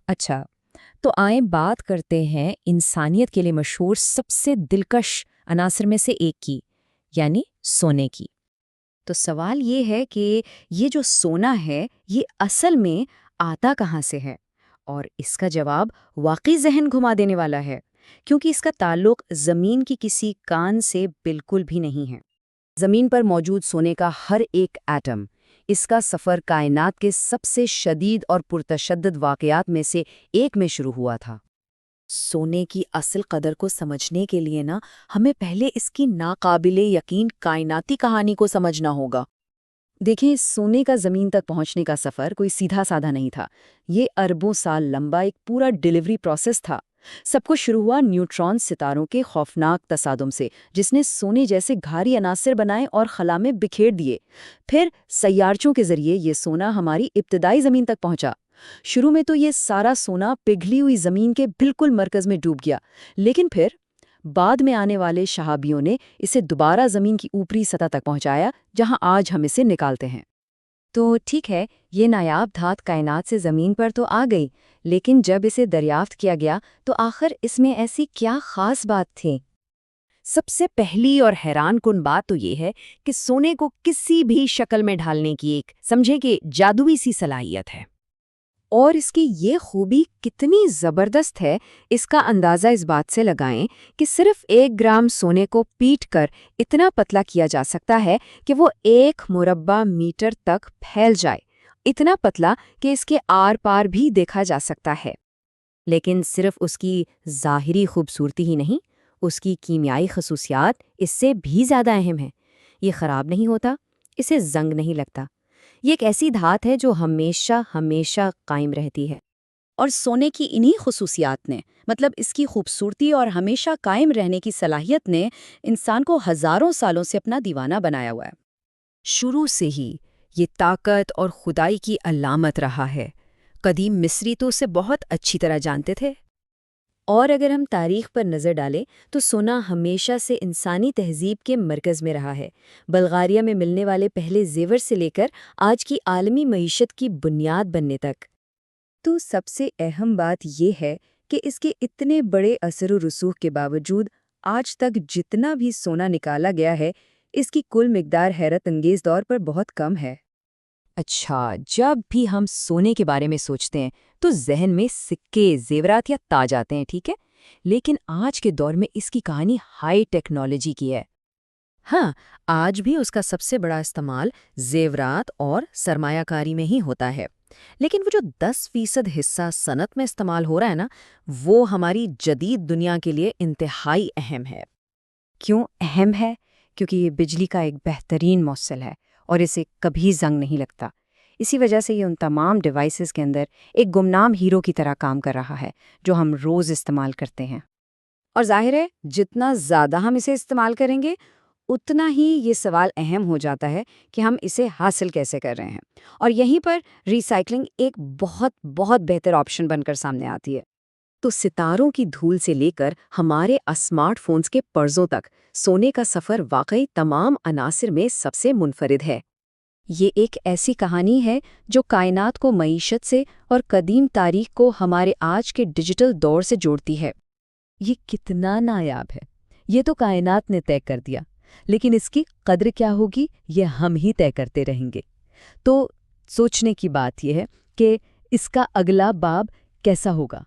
اچھا، تو آئیں بات کرتے ہیں انسانیت کے لیے مشہور سب سے دلکش عناصر میں سے ایک کی، یعنی سونے کی۔ تو سوال یہ ہے کہ یہ جو سونا ہے یہ اصل میں آتا کہاں سے ہے؟ اور اس کا جواب واقعی ذہن گھما دینے والا ہے، کیونکہ اس کا تعلق زمین کی کسی کان سے بالکل بھی نہیں ہے۔ زمین پر موجود سونے کا ہر ایک ایٹم، اس کا سفر کائنات کے سب سے شدید اور پرتشدد واقعات میں سے ایک میں شروع ہوا تھا۔ سونے کی اصل قدر کو سمجھنے کے لیے ہمیں پہلے اس کی ناقابل یقین کائناتی کہانی کو سمجھنا ہوگا۔ دیکھیں، سونے کا زمین تک پہنچنے کا سفر کوئی سیدھا سادہ نہیں تھا۔ یہ اربوں سال لمبا ایک پورا ڈیلیوری پروسیس تھا۔ سب کچھ شروع ہوا نیوٹرون ستاروں کے خوفناک تصادم سے، جس نے سونے جیسے بھاری عناصر بنائے اور خلا میں بکھیر دیے۔ پھر سیارچوں کے ذریعے یہ سونا ہماری ابتدائی زمین تک پہنچا۔ شروع میں تو یہ سارا سونا پگھلی ہوئی زمین کے بالکل مرکز میں ڈوب گیا، لیکن پھر بعد میں آنے والے شہابیوں نے اسے دوبارہ زمین کی اوپری سطح تک پہنچایا، جہاں آج ہم اسے نکالتے ہیں۔ تو ٹھیک ہے، یہ نایاب دھات کائنات سے زمین پر تو آ گئی، لیکن جب اسے دریافت کیا گیا تو آخر اس میں ایسی کیا خاص بات تھی؟ سب سے پہلی اور حیران کن بات تو یہ ہے کہ سونے کو کسی بھی شکل میں ڈھالنے کی ایک سمجھے کہ جادوئی سی صلاحیت ہے۔ اور اس کی یہ خوبی کتنی زبردست ہے، اس کا اندازہ اس بات سے لگائیں کہ صرف 1 گرام سونے کو پیٹ کر اتنا پتلا کیا جا سکتا ہے کہ وہ 1 مربع میٹر تک پھیل جائے، اتنا پتلا کہ اس کے آر پار بھی دیکھا جا سکتا ہے۔ لیکن صرف اس کی ظاہری خوبصورتی ہی نہیں، اس کی کیمیائی خصوصیات اس سے بھی زیادہ اہم ہیں۔ یہ خراب نہیں ہوتا، اسے زنگ نہیں لگتا۔ یہ ایک ایسی دھات ہے جو ہمیشہ ہمیشہ قائم رہتی ہے۔ اور سونے کی انہی خصوصیات نے، مطلب اس کی خوبصورتی اور ہمیشہ قائم رہنے کی صلاحیت نے، انسان کو ہزاروں سالوں سے اپنا دیوانہ بنایا ہوا ہے۔ شروع سے ہی یہ طاقت اور خدائی کی علامت رہا ہے۔ قدیم مصری تو اسے بہت اچھی طرح جانتے تھے۔ اور اگر ہم تاریخ پر نظر ڈالیں تو سونا ہمیشہ سے انسانی تہذیب کے مرکز میں رہا ہے، بلغاریہ میں ملنے والے پہلے زیور سے لے کر آج کی عالمی معیشت کی بنیاد بننے تک۔ تو سب سے اہم بات یہ ہے کہ اس کے اتنے بڑے اثر و رسوخ کے باوجود آج تک جتنا بھی سونا نکالا گیا ہے، اس کی کل مقدار حیرت انگیز طور پر بہت کم ہے۔ اچھا، جب بھی ہم سونے کے بارے میں سوچتے ہیں تو ذہن میں سکے، زیورات یا تاج آتے ہیں، ٹھیک ہے؟ لیکن آج کے دور میں اس کی کہانی ہائی ٹیکنالوجی کی ہے۔ ہاں، آج بھی اس کا سب سے بڑا استعمال زیورات اور سرمایہ کاری میں ہی ہوتا ہے، لیکن وہ جو 10% حصہ صنعت میں استعمال ہو رہا ہے وہ ہماری جدید دنیا کے لیے انتہائی اہم ہے۔ کیوں اہم ہے؟ کیونکہ یہ بجلی کا ایک بہترین موصل ہے اور اسے کبھی زنگ نہیں لگتا۔ اسی وجہ سے یہ ان تمام ڈیوائسز کے اندر ایک گمنام ہیرو کی طرح کام کر رہا ہے جو ہم روز استعمال کرتے ہیں۔ اور ظاہر ہے جتنا زیادہ ہم اسے استعمال کریں گے اتنا ہی یہ سوال اہم ہو جاتا ہے کہ ہم اسے حاصل کیسے کر رہے ہیں، اور یہیں پر ریسائکلنگ ایک بہت بہت بہتر آپشن بن کر سامنے آتی ہے۔ تو ستاروں کی دھول سے لے کر ہمارے اسمارٹ فونز کے پرزوں تک سونے کا سفر واقعی تمام عناصر میں سب سے منفرد ہے۔ یہ ایک ایسی کہانی ہے جو کائنات کو معیشت سے اور قدیم تاریخ کو ہمارے آج کے ڈیجیٹل دور سے جوڑتی ہے۔ یہ کتنا نایاب ہے، یہ تو کائنات نے طے کر دیا، لیکن اس کی قدر کیا ہوگی یہ ہم ہی طے کرتے رہیں گے۔ تو سوچنے کی بات یہ ہے کہ اس کا اگلا باب کیسا ہوگا۔